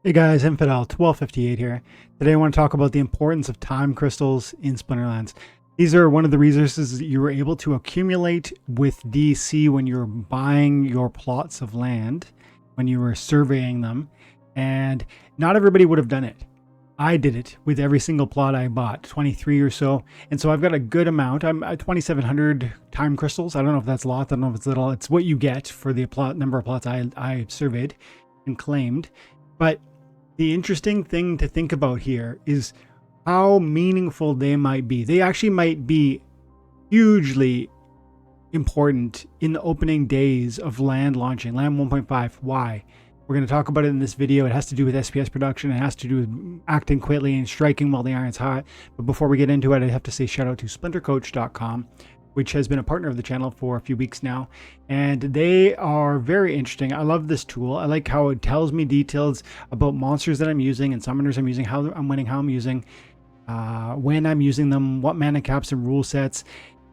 Hey guys, Infidel 1258 here. Today I want to talk about the importance of time crystals in Splinterlands. These are one of the resources that you were able to accumulate with DC when you were buying your plots of land, when you were surveying them, and not everybody would have done it. I did it with every single plot I bought, 23 or so, and so I've got a good amount. I'm at 2,700 time crystals. I don't know if that's a lot, I don't know if it's little. It's what you get for the number of plots I surveyed and claimed. But the interesting thing to think about here is how meaningful they might be. They actually might be hugely important in the opening days of land launching, land 1.5. Why? We're going to talk about it in this video. It has to do with SPS production. It has to do with acting quickly and striking while the iron's hot. But before we get into it, I have to say shout out to Splintercoach.com, which has been a partner of the channel for a few weeks now. And they are very interesting. I love this tool. I like how it tells me details about monsters that I'm using and summoners I'm using, how I'm winning, how I'm using, when I'm using them, what mana caps and rule sets.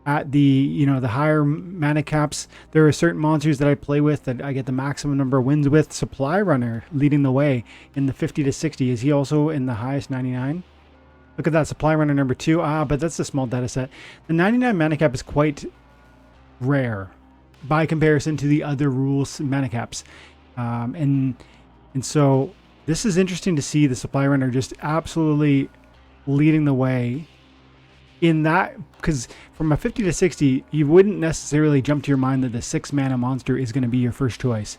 At the the higher mana caps, there are certain monsters that I play with that I get the maximum number of wins with. Supply Runner leading the way in the 50 to 60. Is he also in the highest 99? Look at that, Supply Runner number 2. But that's a small data set. The 99 mana cap is quite rare by comparison to the other rules mana caps. And so this is interesting to see the Supply Runner just absolutely leading the way in that, because from a 50 to 60, you wouldn't necessarily jump to your mind that the 6 mana monster is going to be your first choice.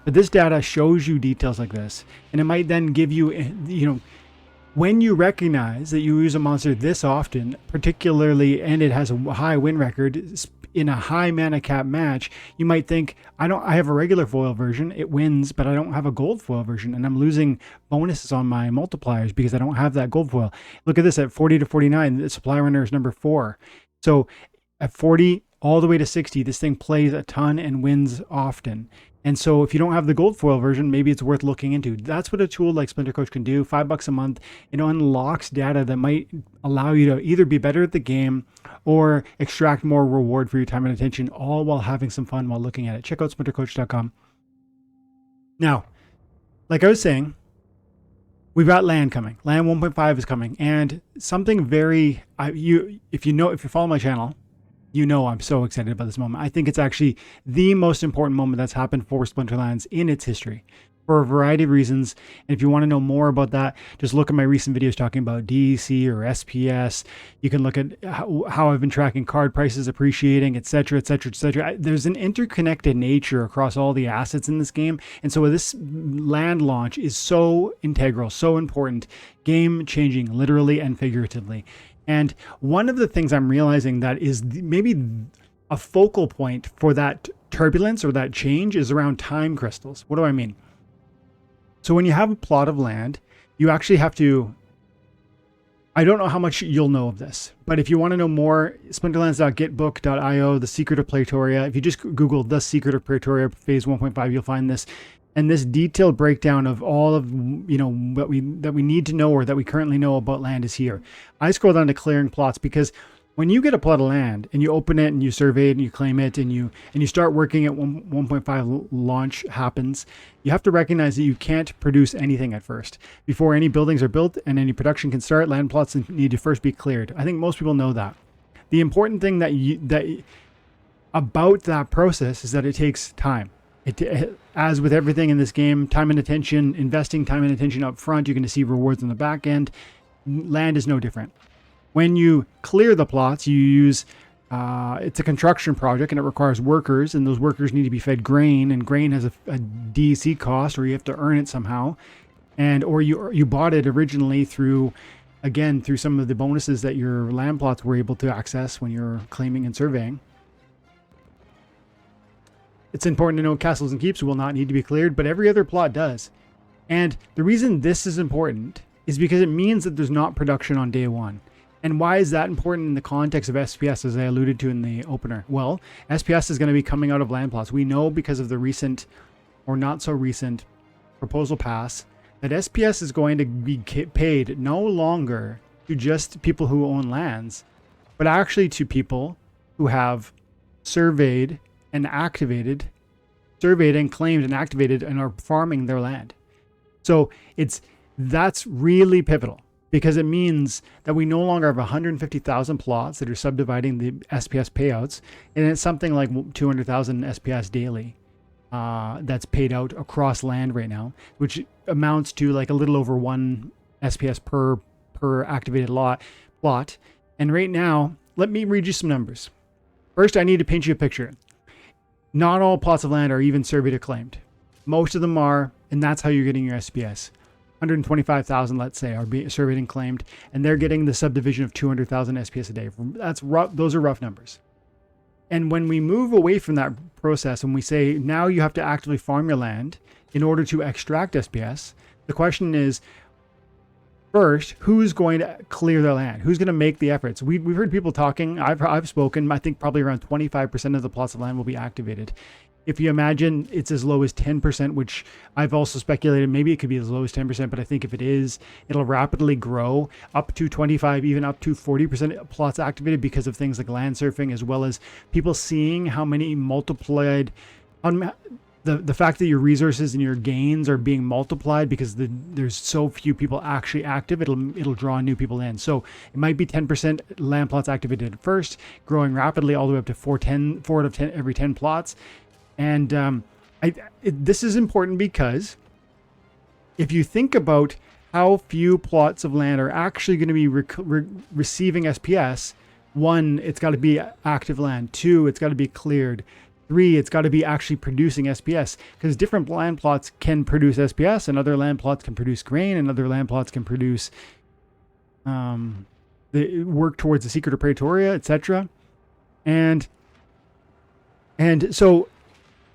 But this data shows you details like this, and it might then give you, when you recognize that you use a monster this often, particularly, and it has a high win record in a high mana cap match, you might think, I have a regular foil version, it wins, but I don't have a gold foil version, and I'm losing bonuses on my multipliers because I don't have that gold foil. Look at this, at 40 to 49, the Supply Runner is number 4. So at 40 all the way to 60, this thing plays a ton and wins often. And so if you don't have the gold foil version, maybe it's worth looking into. That's what a tool like Splintercoach can do. $5 a month. It unlocks data that might allow you to either be better at the game or extract more reward for your time and attention, all while having some fun while looking at it. Check out splintercoach.com. Now, like I was saying, we've got land coming. Land 1.5 is coming. And something very, if you follow my channel, I'm so excited about this moment. I think it's actually the most important moment that's happened for Splinterlands in its history for a variety of reasons. And if you want to know more about that, just look at my recent videos talking about DEC or SPS. You can look at how I've been tracking card prices appreciating, etc., etc., etc. There's an interconnected nature across all the assets in this game. And so this land launch is so integral, so important, game changing, literally and figuratively. And one of the things I'm realizing that is maybe a focal point for that turbulence or that change is around time crystals. What do I mean? So when you have a plot of land, you actually have to, I don't know how much you'll know of this, but if you want to know more, splinterlands.getbook.io, The Secret of Praetoria. If you just Google The Secret of Praetoria Phase 1.5, you'll find this. And this detailed breakdown of all of what we need to know or that we currently know about land is here. I scroll down to clearing plots because when you get a plot of land and you open it and you survey it and you claim it and you start working at 1.5 launch happens, you have to recognize that you can't produce anything at first. Before any buildings are built and any production can start, land plots need to first be cleared. I think most people know that. The important thing about that process is that it takes time. As with everything in this game, time and attention, investing time and attention up front, you're going to see rewards on the back end. Land is no different. When you clear the plots, you use, it's a construction project and it requires workers, and those workers need to be fed grain, and grain has a DC cost, or you have to earn it somehow. Or you bought it originally through some of the bonuses that your land plots were able to access when you're claiming and surveying. It's important to know castles and keeps will not need to be cleared, but every other plot does. And the reason this is important is because it means that there's not production on day one. And why is that important in the context of SPS, as I alluded to in the opener? Well, SPS is going to be coming out of land plots. We know because of the recent or not so recent proposal pass that SPS is going to be paid no longer to just people who own lands, but actually to people who have surveyed and claimed and activated and are farming their land. So that's really pivotal, because it means that we no longer have 150,000 plots that are subdividing the SPS payouts, and it's something like 200,000 SPS daily that's paid out across land right now, which amounts to like a little over 1 SPS per activated plot. And right now, let me read you some numbers. First, I need to paint you a picture. Not all plots of land are even surveyed or claimed. Most of them are, and that's how you're getting your SPS. 125,000, let's say, are being surveyed and claimed, and they're getting the subdivision of 200,000 SPS a day. That's rough. Those are rough numbers. And when we move away from that process and we say, now you have to actively farm your land in order to extract SPS, the question is, first, who's going to clear their land? Who's going to make the efforts? We've heard people talking. I've spoken. I think probably around 25% of the plots of land will be activated. If you imagine it's as low as 10%, which I've also speculated, maybe it could be as low as 10%, but I think if it is, it'll rapidly grow up to 25, even up to 40% plots activated because of things like land surfing, as well as people seeing how many multiplied, the fact that your resources and your gains are being multiplied because there's so few people actually active, it'll draw new people in. So it might be 10% land plots activated at first, growing rapidly all the way up to 4 out of 10 every 10 plots. And this is important because if you think about how few plots of land are actually going to be receiving SPS, 1, it's got to be active land. 2, it's got to be cleared. 3, it's got to be actually producing SPS, because different land plots can produce SPS, and other land plots can produce grain, and other land plots can produce the work towards the secret of Praetoria, etc. And so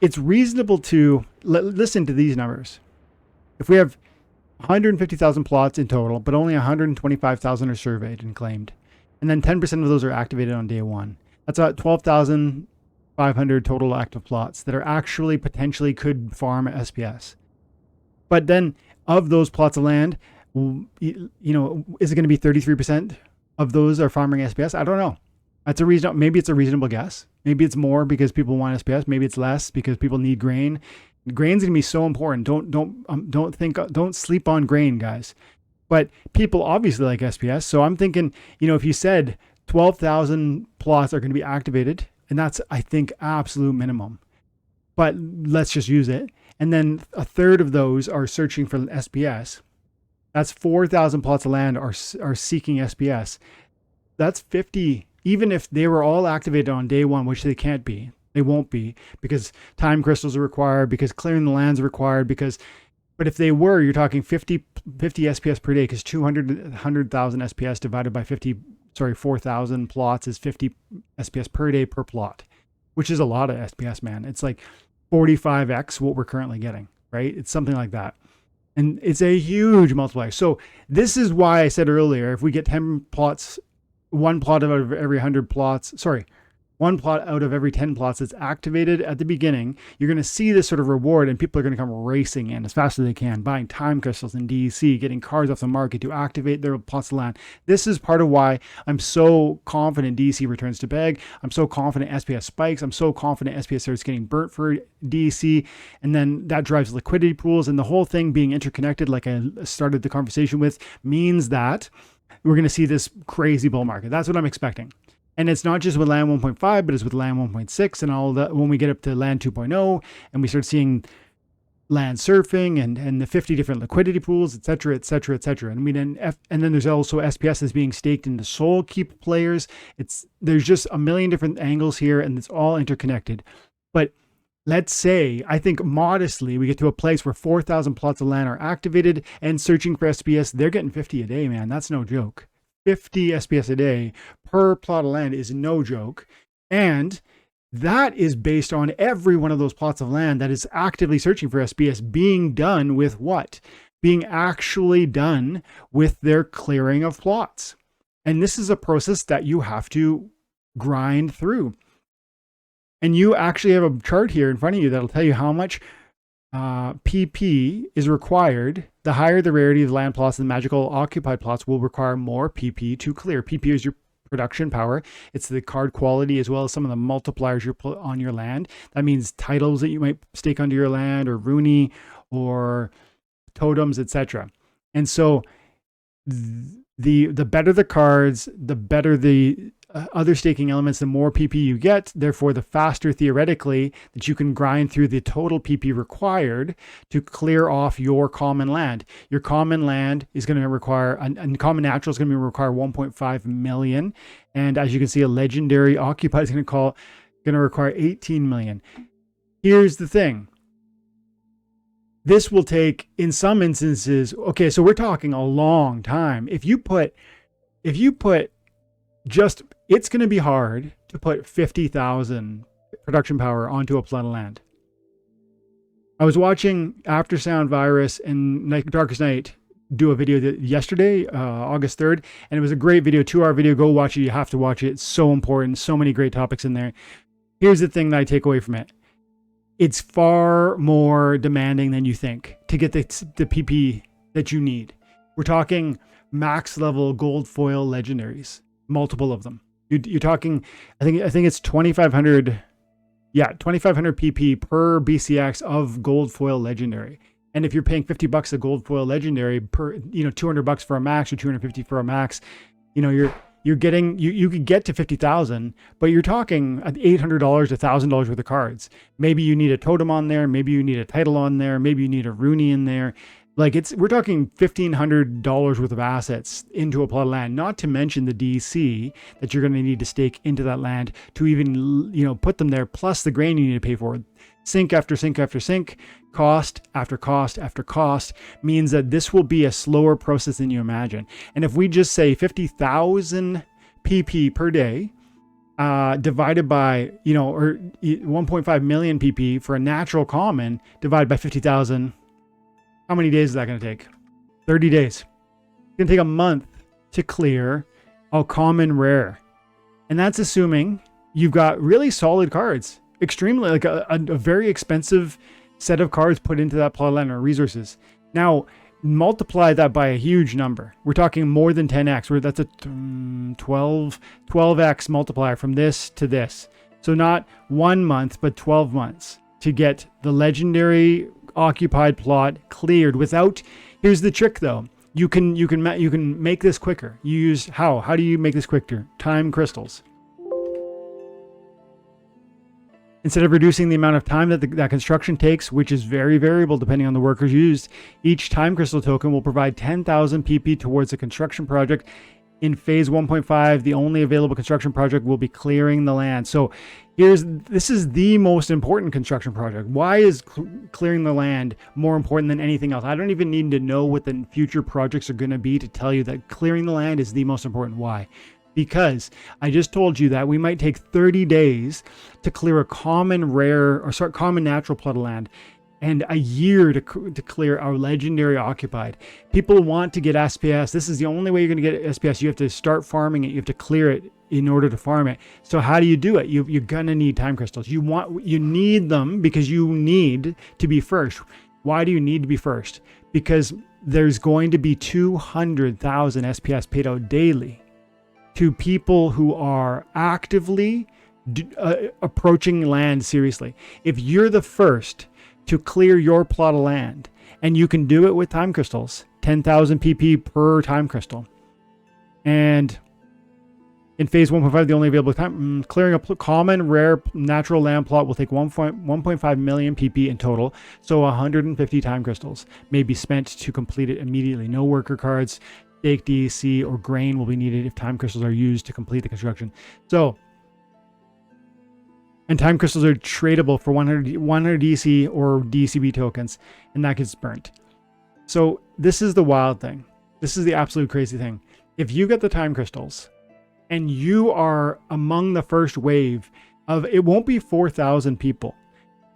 it's reasonable to listen to these numbers. If we have 150,000 plots in total, but only 125,000 are surveyed and claimed, and then 10% of those are activated on day 1, that's about 12,500 total active plots that are actually potentially could farm SPS. But then of those plots of land, is it going to be 33% of those are farming SPS? I don't know. That's a reason. Maybe it's a reasonable guess. Maybe it's more because people want SPS. Maybe it's less because people need grain. Grain's gonna be so important. Don't sleep on grain, guys. But people obviously like SPS. So I'm thinking, if you said 12,000 plots are going to be activated, and that's, I think, absolute minimum. But let's just use it. And then a third of those are searching for SPS. That's 4,000 plots of land are seeking SPS. That's 50. Even if they were all activated on day 1, which they can't be, they won't be, because time crystals are required, because clearing the lands are required, but if they were, you're talking 50 SPS per day, because 100,000 SPS divided by 4,000 plots is 50 SPS per day per plot, which is a lot of SPS, man. It's like 45x what we're currently getting, right? It's something like that. And it's a huge multiplier. So this is why I said earlier, if we get 10 plots, one plot out of every 100 plots, one plot out of every 10 plots that's activated at the beginning, you're going to see this sort of reward, and people are going to come racing in as fast as they can, buying time crystals in DEC, getting cards off the market to activate their plots of land. This is part of why I'm so confident DEC returns to beg. I'm so confident SPS spikes. I'm so confident SPS starts getting burnt for DEC, and then that drives liquidity pools, and the whole thing being interconnected, like I started the conversation with, means that we're going to see this crazy bull market. That's what I'm expecting. And it's not just with land 1.5, but it's with land 1.6 and all that. When we get up to land 2.0 and we start seeing land surfing and the 50 different liquidity pools, et cetera, et cetera, et cetera. And then there's also SPS is being staked into soul keep players. There's just a million different angles here, and it's all interconnected. But let's say, I think modestly, we get to a place where 4,000 plots of land are activated and searching for SPS. They're getting 50 a day, man. That's no joke. 50 SPS a day per plot of land is no joke. And that is based on every one of those plots of land that is actively searching for SPS being done with what? Being actually done with their clearing of plots. And this is a process that you have to grind through. And you actually have a chart here in front of you that'll tell you how much PP is required. The higher the rarity of the land plots, the magical occupied plots will require more PP to clear. PP is your production power. It's the card quality as well as some of the multipliers you put on your land. That means titles that you might stake onto your land, or Rooney, or totems, etc. And so the better the cards, the better the other staking elements, the more PP you get. Therefore, the faster theoretically that you can grind through the total PP required to clear off your common land. Your common land is going to require, and common natural is going to require 1.5 million. And as you can see, a legendary occupied is going to require 18 million. Here's the thing. This will take, in some instances, okay, so we're talking a long time. If you put just, it's going to be hard to put 50,000 production power onto a plot of land. I was watching Aftersound Virus and Darkest Night do a video yesterday, August 3rd, and it was a great video, 2-hour video. Go watch it. You have to watch it. It's so important. So many great topics in there. Here's the thing that I take away from it. It's far more demanding than you think to get the PP that you need. We're talking max level gold foil legendaries, multiple of them. You're talking, I think it's 2,500. Yeah, 2,500 PP per BCX of gold foil legendary. And if you're paying $50 a gold foil legendary per, $200 for a max or 250 for a max, you're getting, you could get to 50,000, but you're talking $800 to $1,000 worth of cards. Maybe you need a totem on there. Maybe you need a title on there. Maybe you need a Rooney in there. Like we're talking $1,500 worth of assets into a plot of land, not to mention the DC that you're going to need to stake into that land to even, put them there, plus the grain you need to pay for. Sink after sink after sink, cost after cost after cost means that this will be a slower process than you imagine. And if we just say 50,000 PP per day, divided by, or 1.5 million PP for a natural common, divided by 50,000, how many days is that going to take? 30 days. It's going to take a month to clear a common rare. And that's assuming you've got really solid cards. Extremely, like a very expensive set of cards put into that plot of land or resources. Now, multiply that by a huge number. We're talking more than 10x. That's a 12x multiplier from this to this. So not 1 month, but 12 months to get the legendary occupied plot cleared without. Here's the trick though. You can make this quicker. You use how do you make this quicker? Time crystals. Instead of reducing the amount of time that that construction takes, which is very variable depending on the workers used, each time crystal token will provide 10,000 PP towards a construction project. In phase 1.5, the only available construction project will be clearing the land. So this is the most important construction project. Why is clearing the land more important than anything else? I don't even need to know what the future projects are going to be to tell you that clearing the land is the most important. Why? Because I just told you that we might take 30 days to clear a common natural plot of land, and a year to clear our legendary occupied. People want to get SPS. This is the only way you're going to get SPS. You have to start farming it. You have to clear it in order to farm it. So how do you do it? You're going to need time crystals. You need them because you need to be first. Why do you need to be first? Because there's going to be 200,000 SPS paid out daily to people who are actively approaching land seriously. If you're the first to clear your plot of land, and you can do it with time crystals, 10,000 PP per time crystal. And in phase 1.5, the only available time, clearing a common rare natural land plot will take 1.5 million PP in total. So 150 time crystals may be spent to complete it immediately. No worker cards, stake DC, or grain will be needed if time crystals are used to complete the construction. And time crystals are tradable for 100 DC or DCB tokens, and that gets burnt. So this is the wild thing. This is the absolute crazy thing. If you get the time crystals and you are among the first wave of, it won't be 4,000 people.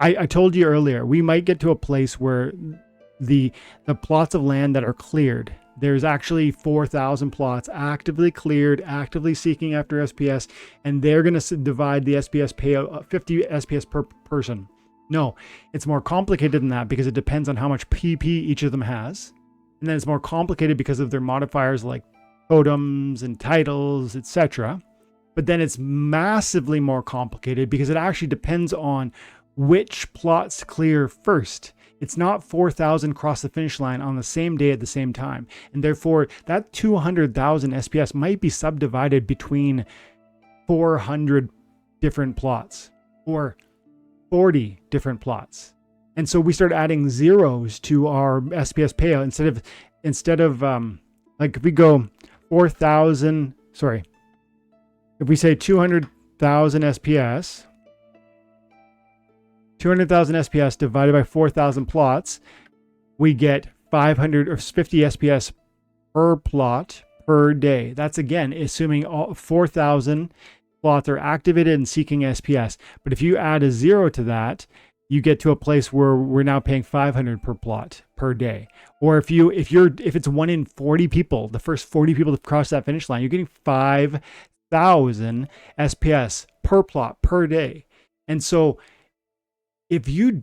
I told you earlier, we might get to a place where the plots of land that are cleared, there's actually 4,000 plots actively cleared, actively seeking after SPS, and they're going to divide the SPS payout 50 SPS per person. No, it's more complicated than that because it depends on how much PP each of them has. And then it's more complicated because of their modifiers like totems and titles, etc. But then it's massively more complicated because it actually depends on which plots clear first. It's not 4,000 cross the finish line on the same day at the same time. And therefore, that 200,000 SPS might be subdivided between 400 different plots or 40 different plots. And so we start adding zeros to our SPS payout instead of like if we go 4,000, sorry, if we say 200,000 SPS, 200,000 SPS divided by 4,000 plots, we get 550 SPS per plot per day. That's again assuming all 4,000 plots are activated and seeking SPS. But if you add a zero to that, you get to a place where we're now paying 500 per plot per day. Or if it's 1 in 40 people, the first 40 people to cross that finish line, you're getting 5,000 SPS per plot per day. And so if you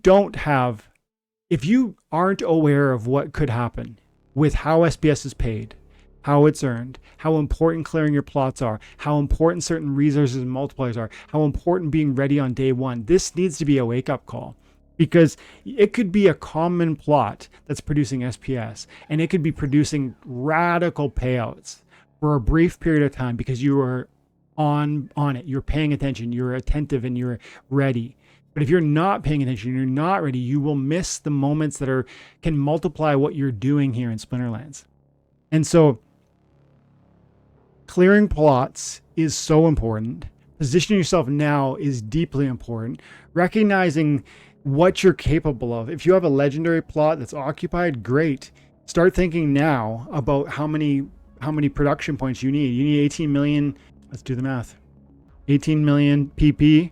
aren't aware of what could happen with how SPS is paid, how it's earned, how important clearing your plots are, how important certain resources and multipliers are, how important being ready on day one, this needs to be a wake-up call, because it could be a common plot that's producing SPS, and it could be producing radical payouts for a brief period of time because you are on it, you're paying attention, you're attentive, and you're ready. But if you're not paying attention, you're not ready, you will miss the moments that can multiply what you're doing here in Splinterlands. And so clearing plots is so important. Positioning yourself now is deeply important. Recognizing what you're capable of. If you have a legendary plot that's occupied, great. Start thinking now about how many production points you need. You need 18 million. Let's do the math. 18 million PP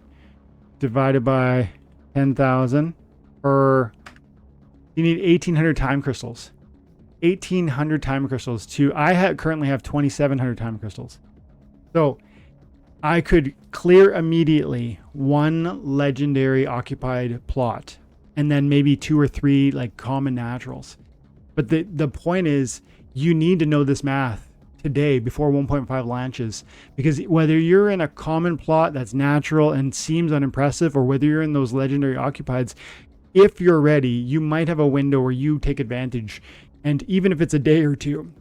divided by 10,000 per. You need 1,800 time crystals. 1,800 time crystals currently have 2,700 time crystals. So I could clear immediately one legendary occupied plot and then maybe 2 or 3 like common naturals. But the point is, you need to know this math today before 1.5 launches, because whether you're in a common plot that's natural and seems unimpressive, or whether you're in those legendary occupieds, if you're ready, you might have a window where you take advantage. And even if it's a day or two,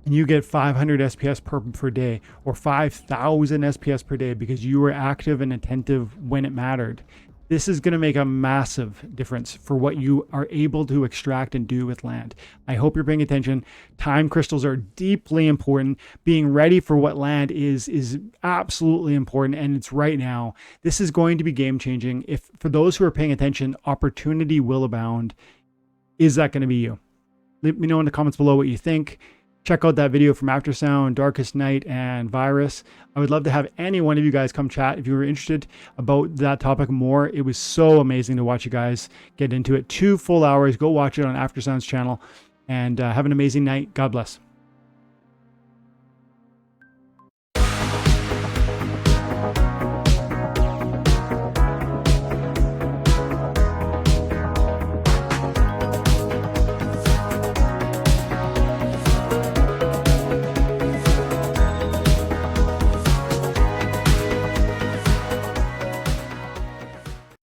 and you get 500 SPS per day, or 5,000 SPS per day because you were active and attentive when it mattered, this is going to make a massive difference for what you are able to extract and do with land. I hope you're paying attention. Time crystals are deeply important. Being ready for what land is absolutely important, and it's right now. This is going to be game changing. If for those who are paying attention, opportunity will abound. Is that going to be you? Let me know in the comments below what you think. Check out that video from Aftersound, Darkest Night, and Virus. I would love to have any one of you guys come chat if you were interested about that topic more. It was so amazing to watch you guys get into it. 2 full hours. Go watch it on Aftersound's channel, and have an amazing night. God bless.